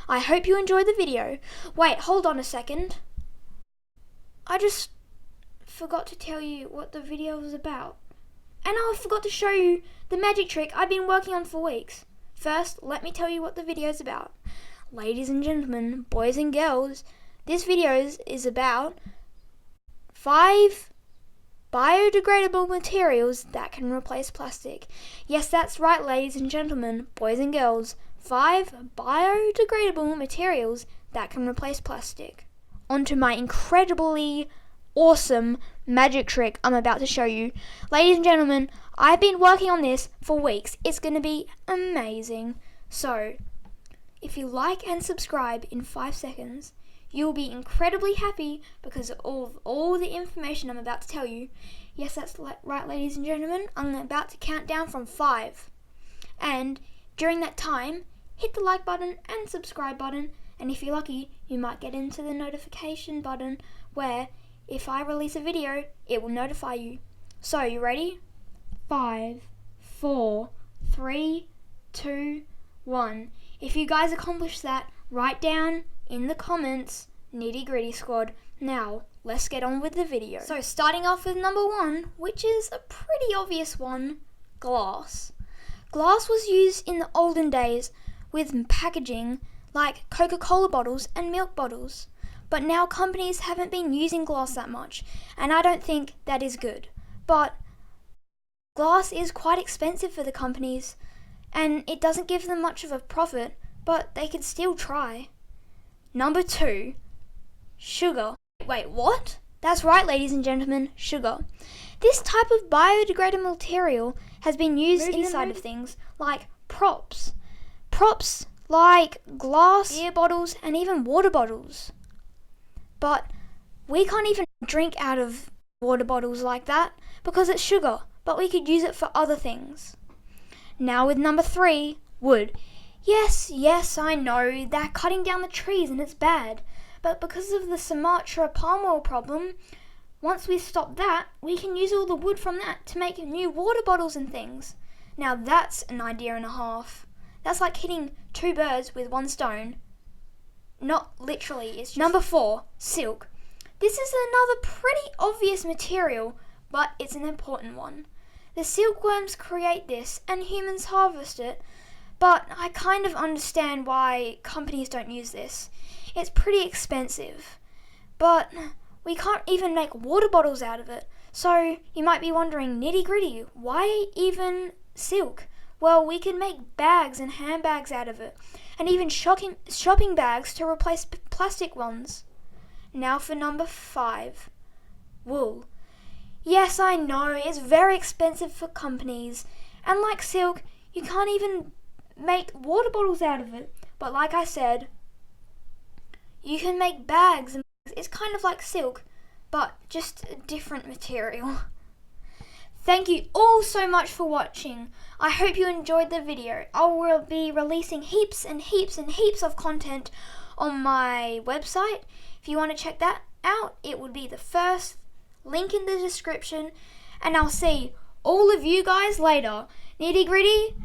I hope you enjoyed the video. Wait, hold on a second. I just forgot to tell you what the video was about. And I forgot to show you the magic trick I've been working on for weeks. First, let me tell you what the video is about. Ladies and gentlemen, boys and girls, this video is about 5 biodegradable materials that can replace plastic. Yes, that's right, ladies and gentlemen, boys and girls. 5 biodegradable materials that can replace plastic. Onto my incredibly awesome magic trick I'm about to show you. Ladies and gentlemen, I've been working on this for weeks. It's going to be amazing. So, if you like and subscribe in 5 seconds, you'll be incredibly happy because of all the information I'm about to tell you. Yes, that's right, ladies and gentlemen. I'm about to count down from 5. And during that time, hit the like button and subscribe button. And if you're lucky, you might get into the notification button where if I release a video, it will notify you. So, you ready? 5, 4, 3, 2, 1. If you guys accomplish that, write down in the comments, Nitty-Gritty Squad. Now, let's get on with the video. So, starting off with number 1, which is a pretty obvious one, glass. Glass was used in the olden days with packaging like Coca-Cola bottles and milk bottles. But now companies haven't been using glass that much, and I don't think that is good. But glass is quite expensive for the companies, and it doesn't give them much of a profit, but they could still try. Number 2, sugar. Wait, what? That's right, ladies and gentlemen, sugar. This type of biodegradable material has been used inside of things like props. Props like glass, beer bottles, and even water bottles. But we can't even drink out of water bottles like that because it's sugar, but we could use it for other things. Now with number 3, wood. Yes, I know, they're cutting down the trees and it's bad. But because of the Sumatra palm oil problem, once we stop that, we can use all the wood from that to make new water bottles and things. Now that's an idea and a half. That's like hitting 2 birds with 1 stone. Not literally, it's just... Number 4, silk. This is another pretty obvious material, but it's an important one. The silkworms create this and humans harvest it, but I kind of understand why companies don't use this. It's pretty expensive, but we can't even make water bottles out of it. So you might be wondering, Nitty-Gritty, why even silk? Well, we can make bags and handbags out of it, and even shopping bags to replace plastic ones. Now for number 5, wool. Yes, I know, it's very expensive for companies, and like silk, you can't even make water bottles out of it. But like I said, you can make bags, and it's kind of like silk, but just a different material. Thank you all so much for watching. I hope you enjoyed the video. I will be releasing heaps and heaps and heaps of content on my website. If you want to check that out, it would be the first link in the description. And I'll see all of you guys later. Nitty-Gritty,